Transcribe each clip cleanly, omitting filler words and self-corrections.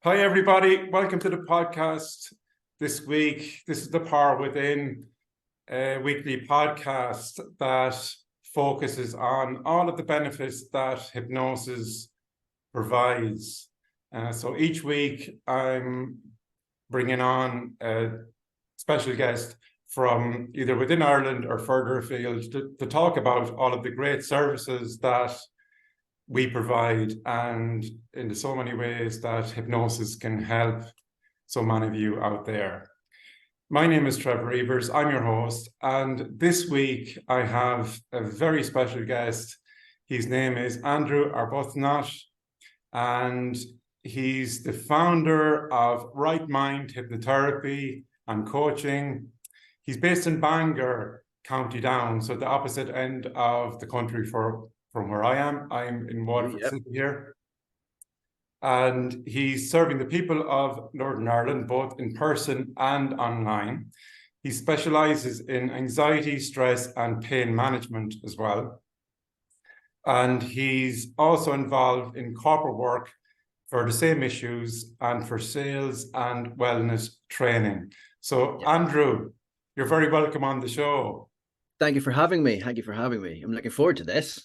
Hi, everybody. Welcome to the podcast this week. This is the Power Within weekly podcast that focuses on all of the benefits that hypnosis provides. So each week I'm bringing on a special guest from either within Ireland or further afield to talk about all of the great services that we provide, and in so many ways that hypnosis can help so many of you out there. My name is Trevor Evers. I'm your host, and this week I have a very special guest. His name is Andrew Arbuthnot, and he's the founder of Right Mind Hypnotherapy and Coaching. He's based in Bangor, County Down, so the opposite end of the country from where I am. I'm in Waterford City here. And he's serving the people of Northern Ireland, both in person and online. He specialises in anxiety, stress, and pain management as well. And he's also involved in corporate work for the same issues and for sales and wellness training. So, Andrew, you're very welcome on the show. Thank you for having me. Thank you for having me. I'm looking forward to this.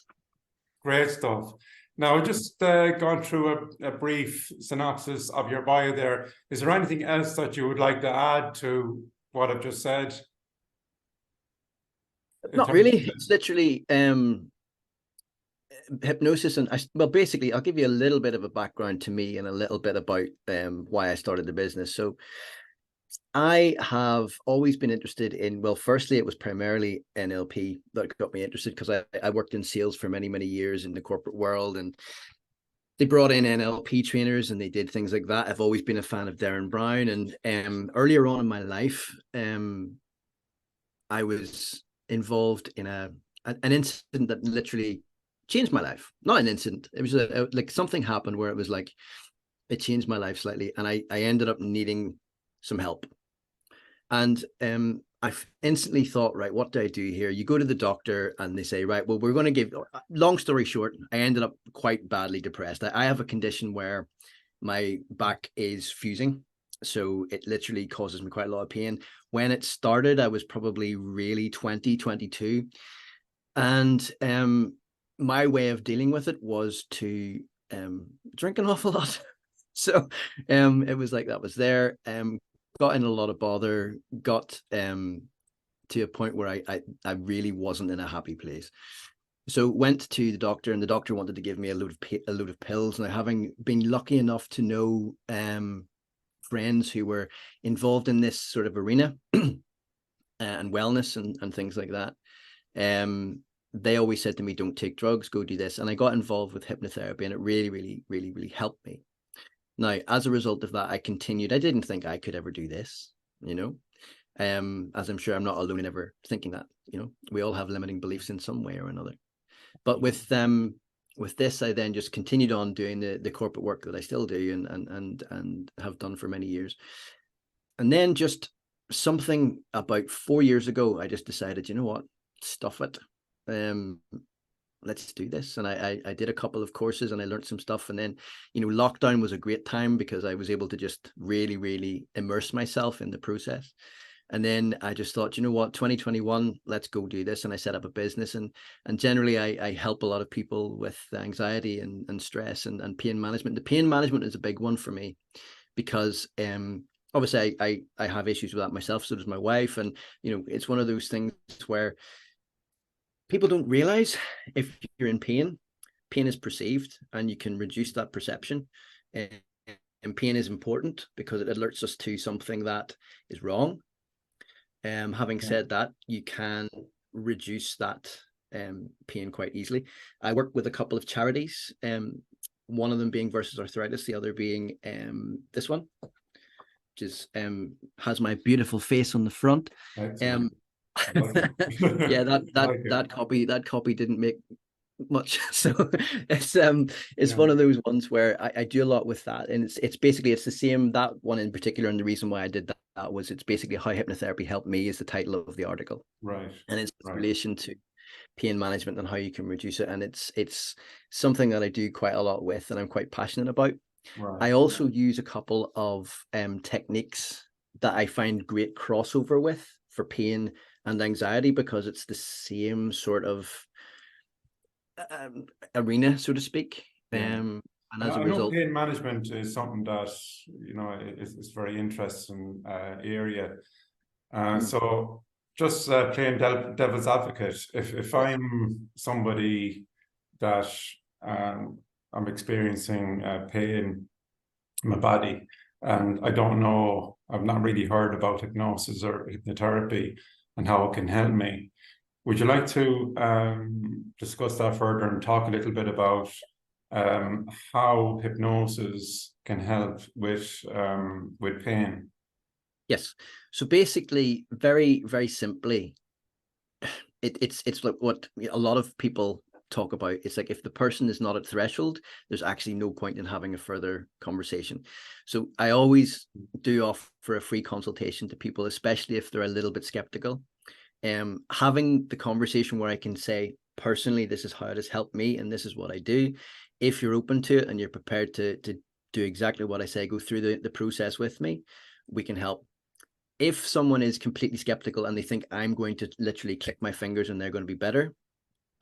Great stuff. Now, just gone through a brief synopsis of your bio there. Is there anything else that you would like to add to what I've just said? Not really. It's literally hypnosis. And basically, I'll give you a little bit of a background to me and a little bit about why I started the business. So I have always been interested in, well, firstly, it was primarily NLP that got me interested because I worked in sales for many, many years in the corporate world, and they brought in NLP trainers and they did things like that. I've always been a fan of Darren Brown. And earlier on in my life, I was involved in an incident that literally changed my life. Not an incident. It was like something happened where it was like, it changed my life slightly. And I ended up needing some help. And I instantly thought, right, what do I do here? You go to the doctor and they say, right, well, we're going to give, long story short, I ended up quite badly depressed. I have a condition where my back is fusing. So it literally causes me quite a lot of pain. When it started, I was probably really 22. And my way of dealing with it was to drink an awful lot. So it was like that was there. Got in a lot of bother, got to a point where I really wasn't in a happy place. So went to the doctor, and the doctor wanted to give me a load of pills. And having been lucky enough to know friends who were involved in this sort of arena and wellness and things like that, they always said to me, don't take drugs, go do this. And I got involved with hypnotherapy, and it really helped me. Now, as a result of that, I continued. I didn't think I could ever do this, as I'm sure I'm not alone in ever thinking that, we all have limiting beliefs in some way or another. But with this, I then just continued on doing the corporate work that I still do and have done for many years. And then just something about 4 years ago, I just decided, you know what, stuff it. Let's do this. And I did a couple of courses and I learned some stuff. And then, lockdown was a great time because I was able to just really immerse myself in the process. And then I just thought, you know what, 2021, let's go do this. And I set up a business, and generally I help a lot of people with anxiety and stress and pain management. The pain management is a big one for me because obviously I have issues with that myself. So does my wife. And, it's one of those things where people don't realize if you're in pain, pain is perceived, and you can reduce that perception. And pain is important because it alerts us to something that is wrong. Having said that, you can reduce that pain quite easily. I work with a couple of charities, one of them being Versus Arthritis, the other being this one, which is has my beautiful face on the front. Yeah, that copy didn't make much. So it's one of those ones where I do a lot with that, and it's basically the same, that one in particular. And the reason why I did that was it's basically how hypnotherapy helped me is the title of the article, right? And it's in relation to pain management and how you can reduce it. And it's something that I do quite a lot with, and I'm quite passionate about. Right. I also use a couple of techniques that I find great crossover with for pain and anxiety, because it's the same sort of arena, so to speak. Yeah. And And as a I know result, pain management is something that, you know, is very interesting area. So just playing devil's advocate, if yes, I'm somebody that um, I'm experiencing pain in my body, and I don't know, I've not really heard about hypnosis or hypnotherapy and how it can help me. Would you like to discuss that further and talk a little bit about how hypnosis can help with pain? yes. So basically, very, very simply, it's like what a lot of people talk about. It's like, if the person is not at threshold, there's actually no point in having a further conversation. So I always do offer a free consultation to people, especially if they're a little bit skeptical. Having the conversation where I can say, personally, this is how it has helped me and this is what I do. If you're open to it and you're prepared to do exactly what I say, go through the process with me, we can help. If someone is completely skeptical and they think I'm going to literally click my fingers and they're going to be better,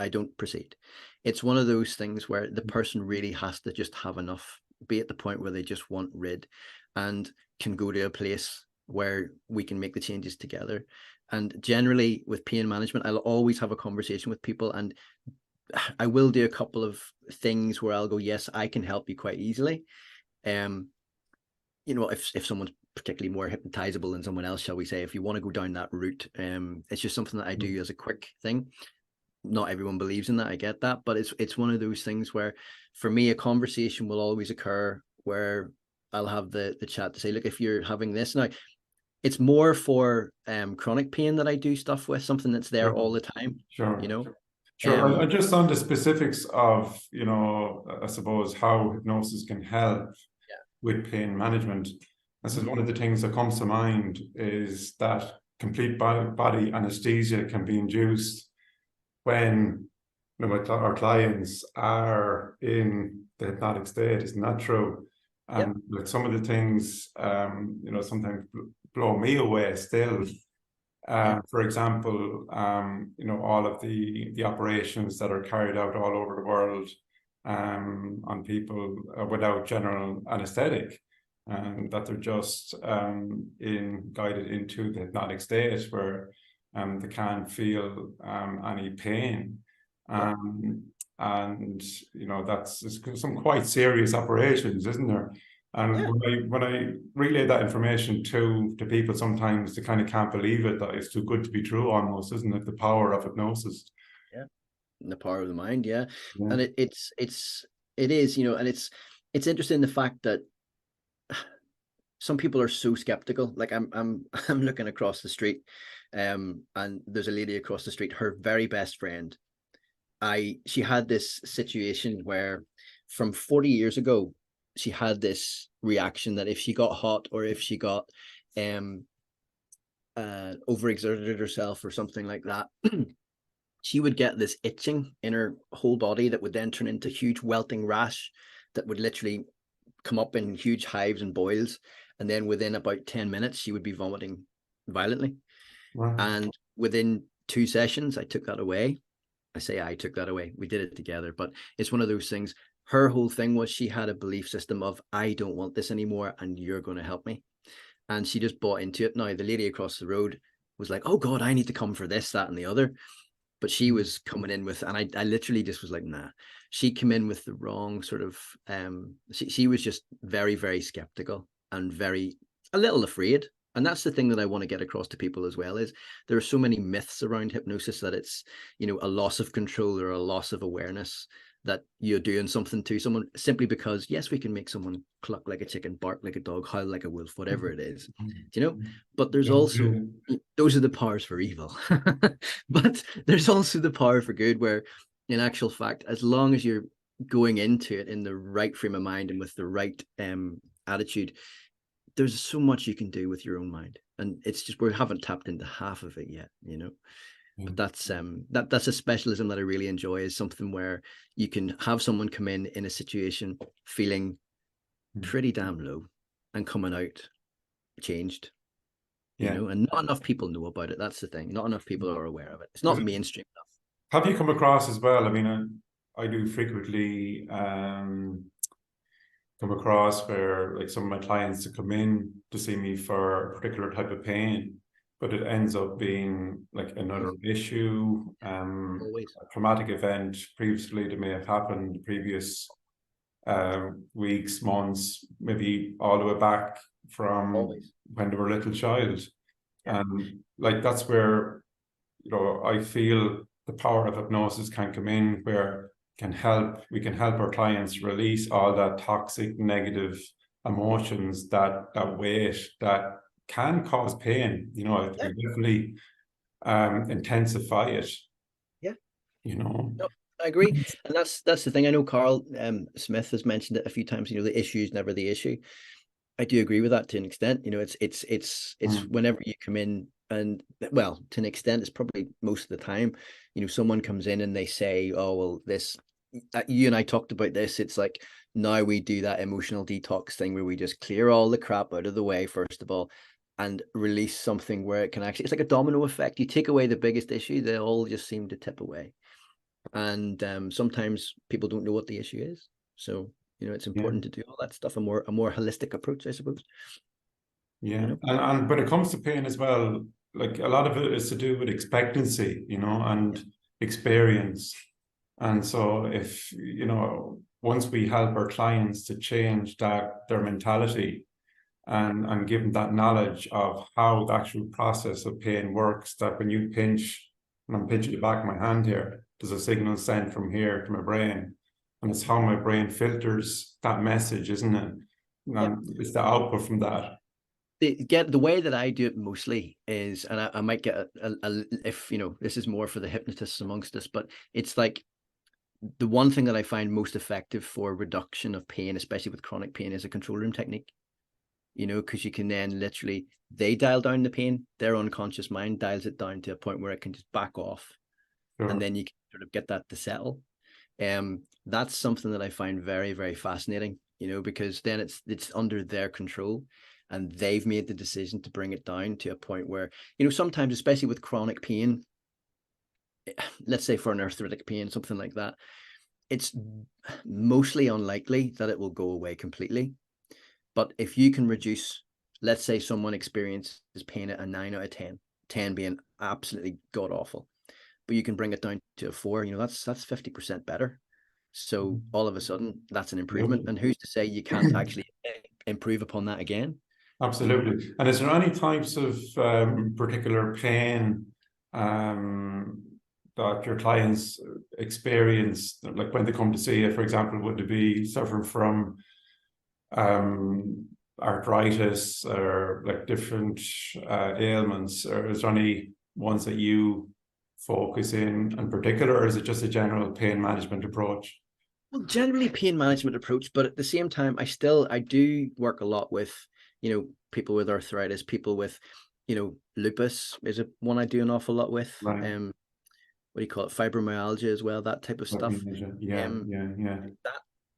I don't proceed. It's one of those things where the person really has to just have enough, be at the point where they just want rid, and can go to a place where we can make the changes together. And generally with pain management, I'll always have a conversation with people, and I will do a couple of things where I'll go, yes, I can help you quite easily. You know, if someone's particularly more hypnotizable than someone else, shall we say, if you want to go down that route, it's just something that I do as a quick thing. Not everyone believes in that, I get that, but it's one of those things where, for me, a conversation will always occur where I'll have the chat to say, look, if you're having this now, it's more for chronic pain that I do stuff with, something that's there all the time, Sure. you know. Sure. I just on the specifics of, you know, I suppose how hypnosis can help with pain management. This is one of the things that comes to mind, is that complete body anesthesia can be induced when, you know, our clients are in the hypnotic state. Isn't that true? Yep. And like some of the things, you know, sometimes blow me away still. Yeah. For example, you know, all of the operations that are carried out all over the world on people without general anesthetic, and that they're just guided into the hypnotic state where they can't feel any pain. Yeah. And you know, that's some quite serious operations, isn't there? And Yeah. when I relay that information to people, sometimes they kind of can't believe it, that it's too good to be true almost, isn't it? The power of hypnosis. Yeah. And the power of the mind. Yeah. Yeah. And it is, you know, and it's interesting, the fact that some people are so skeptical. Like I'm looking across the street, and there's a lady across the street, her very best friend. She had this situation where, from 40 years ago, she had this reaction that if she got hot, or if she got overexerted herself or something like that, she would get this itching in her whole body that would then turn into huge welting rash that would literally come up in huge hives and boils. And then within about 10 minutes, she would be vomiting violently. Right. And within 2 sessions, I took that away. I say I took that away. We did it together. But it's one of those things. Her whole thing was, she had a belief system of, I don't want this anymore, and you're going to help me. And she just bought into it. Now, the lady across the road was like, oh God, I need to come for this, that, and the other. But she was coming in with, and I literally just was like, nah. She came in with the wrong sort of, she was just very, very skeptical and a little afraid. And that's the thing that I want to get across to people as well, is there are so many myths around hypnosis that it's, you know, a loss of control or a loss of awareness, that you're doing something to someone simply because, yes, we can make someone cluck like a chicken, bark like a dog, howl like a wolf, whatever it is, you know. But there's also, those are the powers for evil. But there's also the power for good, where in actual fact, as long as you're going into it in the right frame of mind and with the right attitude, there's so much you can do with your own mind. And it's just, we haven't tapped into half of it yet, you know. But that's a specialism that I really enjoy, is something where you can have someone come in a situation feeling pretty damn low and coming out changed, Yeah. and not enough people know about it. That's the thing. Not enough people are aware of it. It's not mainstream enough. Have you come across as well? I mean, I do frequently come across where like some of my clients to come in to see me for a particular type of pain, but it ends up being like another issue, Always. a traumatic event previously that may have happened the previous weeks, months, maybe all the way back from Always. when they were a little child. Yeah. And like that's where, I feel the power of hypnosis can come in, where we can help our clients release all that toxic negative emotions, that weight that can cause pain. It can definitely intensify it. Yeah. No, I agree. And that's the thing. I know Carl Smith has mentioned it a few times, the issue is never the issue. I do agree with that to an extent. It's whenever you come in, and well, to an extent, it's probably most of the time, someone comes in and they say, oh, well, this, you and I talked about this. It's like, now we do that emotional detox thing where we just clear all the crap out of the way, first of all, and release something where it can actually, it's like a domino effect. You take away the biggest issue, they all just seem to tip away. And sometimes people don't know what the issue is. So, it's important to do all that stuff, a more holistic approach, I suppose. Yeah. And when it comes to pain as well, like a lot of it is to do with expectancy, and experience. And so if, once we help our clients to change their mentality and give them that knowledge of how the actual process of pain works, that when you pinch, and I'm pinching the back of my hand here, there's a signal sent from here to my brain. And it's how my brain filters that message, isn't it? And it's the output from that. The way that I do it mostly is, and I might get if this is more for the hypnotists amongst us, but it's like the one thing that I find most effective for reduction of pain, especially with chronic pain, is a control room technique. Because you can then literally, they dial down the pain, their unconscious mind dials it down to a point where it can just back off. Sure. And then you can sort of get that to settle. That's something that I find very, very fascinating, because then it's under their control. And they've made the decision to bring it down to a point where, sometimes, especially with chronic pain, let's say for an arthritic pain, something like that, it's mostly unlikely that it will go away completely. But if you can reduce, let's say someone experiences pain at a 9 out of 10, 10 being absolutely god awful, but you can bring it down to a 4, that's 50% better. So all of a sudden, that's an improvement. And who's to say you can't actually improve upon that again? Absolutely. And is there any types of particular pain that your clients experience, like when they come to see you, for example? Would they be suffering from arthritis or like different ailments, or is there any ones that you focus in particular, or is it just a general pain management approach? Well, generally pain management approach, but at the same time, I do work a lot with, people with arthritis, people with, lupus is one I do an awful lot with. Right. What do you call it? Fibromyalgia as well, that type of stuff. Yeah.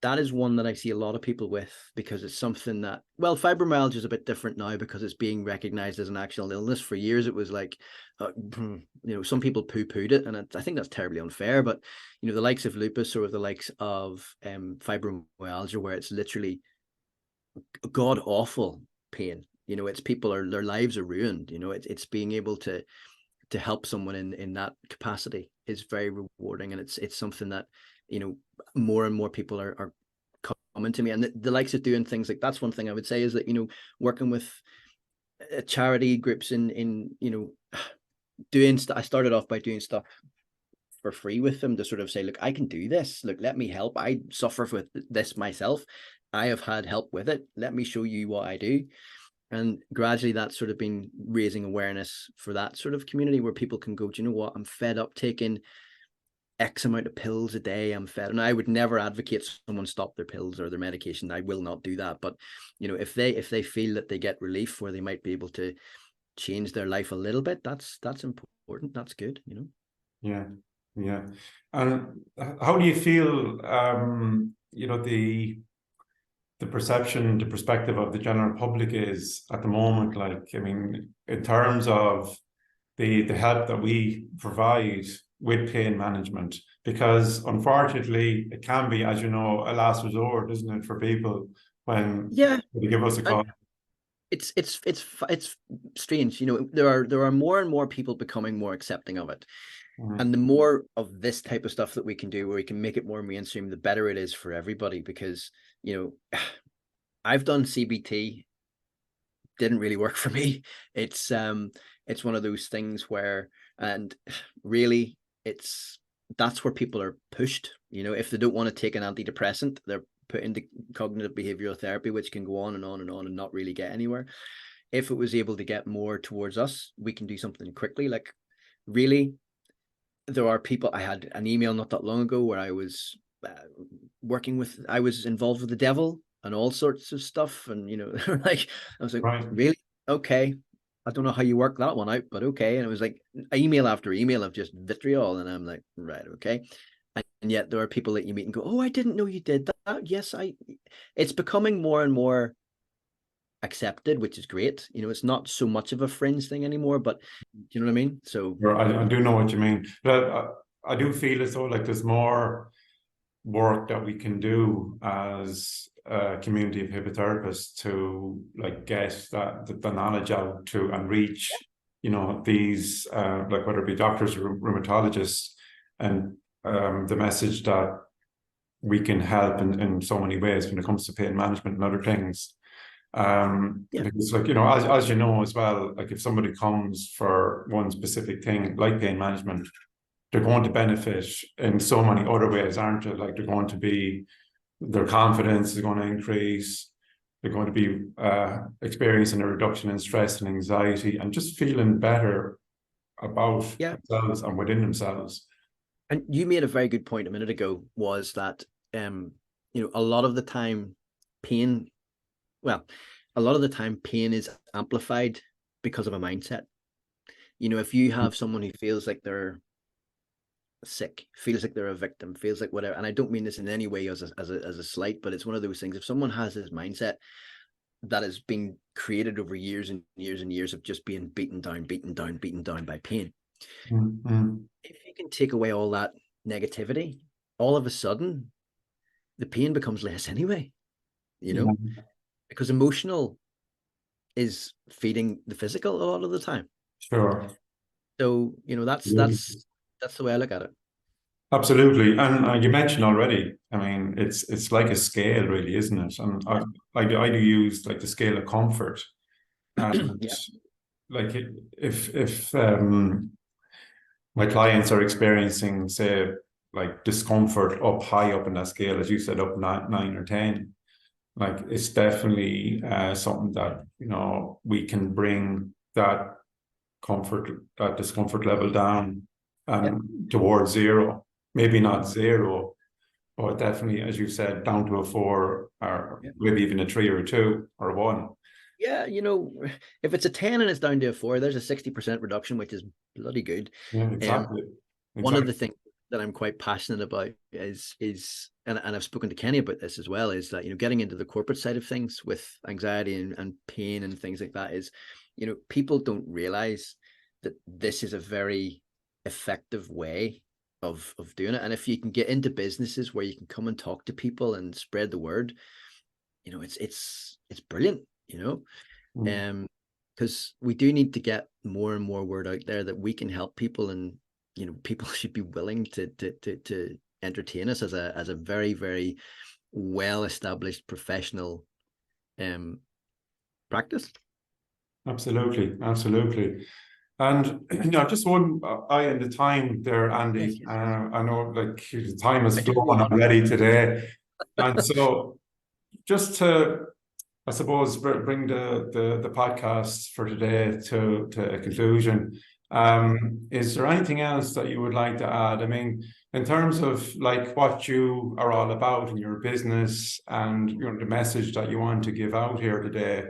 That is one that I see a lot of people with, because it's something that, well, fibromyalgia is a bit different now because it's being recognized as an actual illness. For years, it was like, some people poo-pooed it, and I think that's terribly unfair. But, the likes of lupus or the likes of fibromyalgia, where it's literally god awful pain, it's people their lives are ruined. It's being able to help someone in that capacity is very rewarding, and it's something that, more and more people are coming to me, and the likes of doing things like that's one thing I would say is that, working with charity groups in doing stuff. I started off by doing stuff for free with them to sort of say, look, I can do this. Look, let me help. I suffer with this myself. I have had help with it. Let me show you what I do. And gradually that's sort of been raising awareness for that sort of community where people can go, do you know what? I'm fed up taking X amount of pills a day. I'm fed. And I would never advocate someone stop their pills or their medication. I will not do that. But, if they feel that they get relief where they might be able to change their life a little bit, that's important. That's good, Yeah. And how do you feel, the perception, the perspective of the general public is at the moment. Like, I mean, in terms of the help that we provide with pain management, because unfortunately it can be, as you know, a last resort, isn't it, for people when they give us a call. It's strange, you know. There are more and more people becoming more accepting of it. Mm-hmm. And the more of this type of stuff that we can do, where we can make it more mainstream, the better it is for everybody. Because, you know, I've done CBT, didn't really work for me. It's one of those things where, and really, that's where people are pushed. You know, if they don't want to take an antidepressant, they're put into cognitive behavioral therapy, which can go on and on and on and not really get anywhere. If it was able to get more towards us, we can do something quickly. Like, really, there are people. I had an email not that long ago where I was I was involved with the devil and all sorts of stuff, and, you know, like, I was like, Right. really? Okay, I don't know how you work that one out, but okay. And it was like email after email of just vitriol, and I'm like, right, okay. And yet there are people that you meet and go, oh, I didn't know you did that. Yes, it's becoming more and more accepted, which is great. You know, it's not so much of a fringe thing anymore, but do you know what I mean? So I do know what you mean, but I do feel as though like there's more work that we can do as a community of hypnotherapists to like get the knowledge out to and reach, you know, these like whether it be doctors or rheumatologists, and the message that we can help in so many ways when it comes to pain management and other things. Because, like, you know, as you know as well, like if somebody comes for one specific thing like pain management, they're going to benefit in so many other ways, aren't they? Like, they're going to be, their confidence is going to increase. They're going to be experiencing a reduction in stress and anxiety, and just feeling better about themselves and within themselves. And you made a very good point a minute ago, was that, you know, a lot of the time pain is amplified because of a mindset. You know, if you have someone who feels like they're sick, feels like they're a victim, feels like whatever, and I don't mean this in any way as a slight, but it's one of those things. If someone has this mindset that has been created over years and years and years of just being beaten down by pain, if you can take away all that negativity, all of a sudden the pain becomes less anyway, you know, because emotional is feeding the physical a lot of the time. Sure. So, you know, that's the way I look at it. Absolutely. And you mentioned already, I mean, it's like a scale, really, isn't it? And I do use like the scale of comfort. And like if my clients are experiencing, say, like discomfort up high up in that scale, as you said, up 9 or 10, like it's definitely something that, you know, we can bring that discomfort level down and towards zero. Maybe not zero, but definitely, as you said, down to a 4 or maybe even a 3 or a 2 or a 1. Yeah, you know, if it's a 10 and it's down to a 4, there's a 60% reduction, which is bloody good. Yeah, exactly. One of the things that I'm quite passionate about is and I've spoken to Kenny about this as well, is that, you know, getting into the corporate side of things with anxiety and pain and things like that is, you know, people don't realize that this is a very effective way of doing it. And if you can get into businesses where you can come and talk to people and spread the word, you know, it's brilliant, you know. Because we do need to get more and more word out there that we can help people, and, you know, people should be willing to entertain us as a very, very well established professional practice. Absolutely. And, you know, just one eye in the time there, Andy. Yes. I know like the time has flown already today. And so just to, I suppose, bring the podcast for today to a conclusion, is there anything else that you would like to add? I mean, in terms of like what you are all about in your business and, you know, the message that you want to give out here today.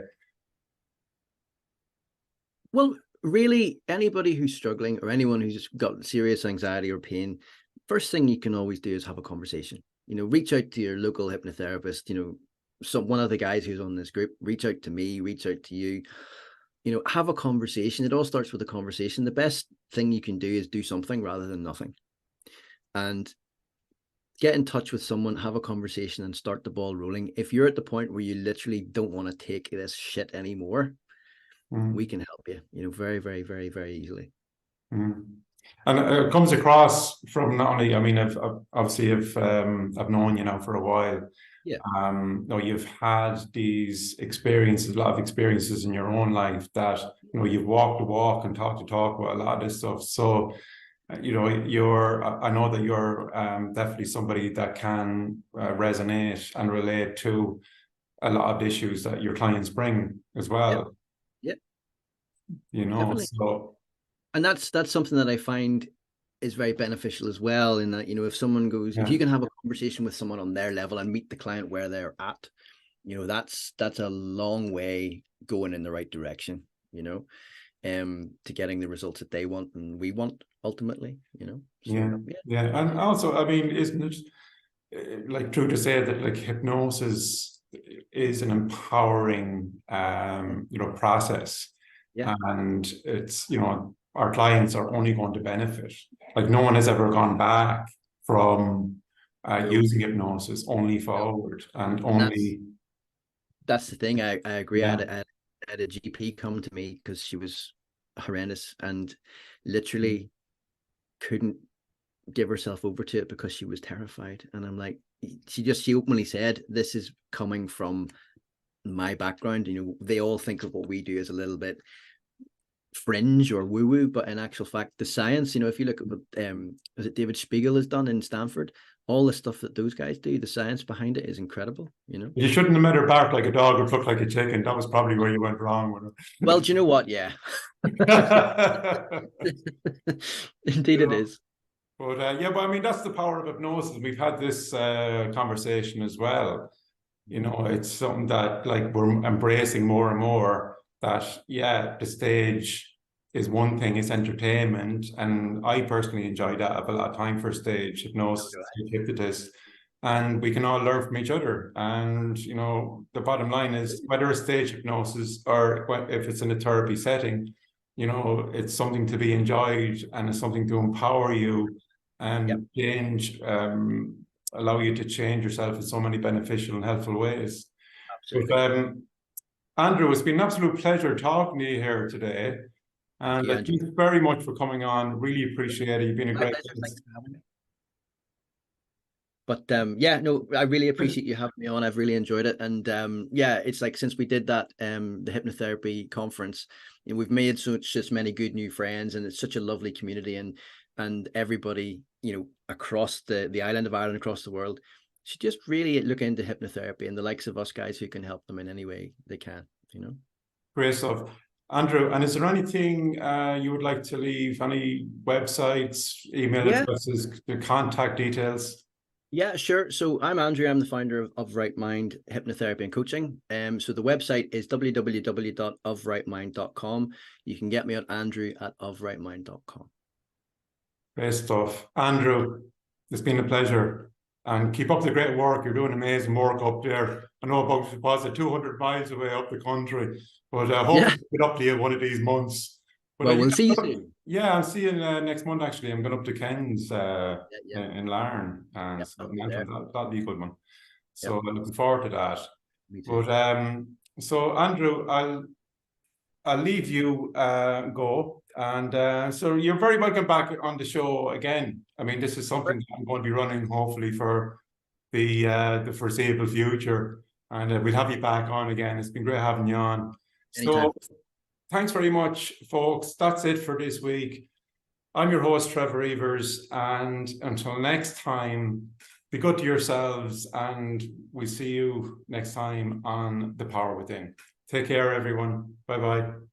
Well, really, anybody who's struggling or anyone who's got serious anxiety or pain, first thing you can always do is have a conversation. You know, reach out to your local hypnotherapist. You know, one of the guys who's on this group, reach out to me, reach out to you, you know, have a conversation. It all starts with a conversation. The best thing you can do is do something rather than nothing. And get in touch with someone, have a conversation, and start the ball rolling. If you're at the point where you literally don't want to take this shit anymore, we can help you, you know, very, very, very, very easily. And it comes across from not only, I mean, I've known you now for a while. Yeah. No, you've had these experiences, a lot of experiences in your own life that, you know, you've walked the walk and talked the talk about a lot of this stuff. So, you know, I know that you're definitely somebody that can resonate and relate to a lot of the issues that your clients bring as well. Yeah. You know, definitely. So. And that's something that I find is very beneficial as well, in that, you know, if someone goes, if you can have a conversation with someone on their level and meet the client where they're at, you know, that's a long way going in the right direction, you know, to getting the results that they want and we want ultimately, you know. So, yeah. And also, I mean, isn't it like true to say that like hypnosis is an empowering, you know, process, and it's, you know, our clients are only going to benefit. Like no one has ever gone back from using hypnosis, only forward, and only. That's the thing. I agree. I had a GP come to me because she was horrendous and literally couldn't give herself over to it because she was terrified. And I'm like, she openly said, this is coming from my background. You know, they all think of what we do as a little bit fringe or woo-woo, but in actual fact, the science, you know, if you look at what is it David Spiegel has done in Stanford, all the stuff that those guys do, the science behind it is incredible, you know. You shouldn't have made her bark like a dog or look like a chicken. That was probably where you went wrong with it. Well, do you know what? Yeah. Indeed, it is. But but I mean, that's the power of hypnosis. We've had this conversation as well. You know, it's something that like we're embracing more and more, that the stage is one thing, it's entertainment, and I personally enjoy that. I have a lot of time for stage hypnosis, hypnotist, and we can all learn from each other. And you know, the bottom line is, whether it's stage hypnosis or if it's in a therapy setting, you know, it's something to be enjoyed, and it's something to empower you and change, allow you to change yourself in so many beneficial and helpful ways. Absolutely. But, Andrew, it's been an absolute pleasure talking to you here today. And thank you very much for coming on. Really appreciate it. You've been a great guest. Thanks for having me. But no, I really appreciate you having me on. I've really enjoyed it. And it's like, since we did that the hypnotherapy conference, you know, we've made just many good new friends, and it's such a lovely community, and everybody, you know, across the island of Ireland, across the world, should just really look into hypnotherapy, and the likes of us guys who can help them in any way they can, you know. Great stuff. Andrew, and is there anything you would like to leave? Any websites, email addresses, the contact details? Yeah, sure. So I'm Andrew. I'm the founder of Right Mind Hypnotherapy and Coaching. So the website is www.ofrightmind.com. You can get me at andrew@ofrightmind.com. Great stuff. Andrew, it's been a pleasure. And keep up the great work. You're doing amazing work up there. I know about 200 miles away up the country, but hopefully I'll get up to you one of these months. But well, we'll see you soon. Yeah, I'll see you next month, actually. I'm going up to Ken's in Larne. And so that'll be a good one. So I'm looking forward to that. Me too. But so Andrew, I'll leave you go. And so you're very welcome back on the show again. I mean, this is something that I'm going to be running hopefully for the foreseeable future. And we'll have you back on again. It's been great having you on. Anytime. So thanks very much, folks. That's it for this week. I'm your host, Trevor Evers. And until next time, be good to yourselves. And we'll see you next time on The Power Within. Take care, everyone. Bye-bye.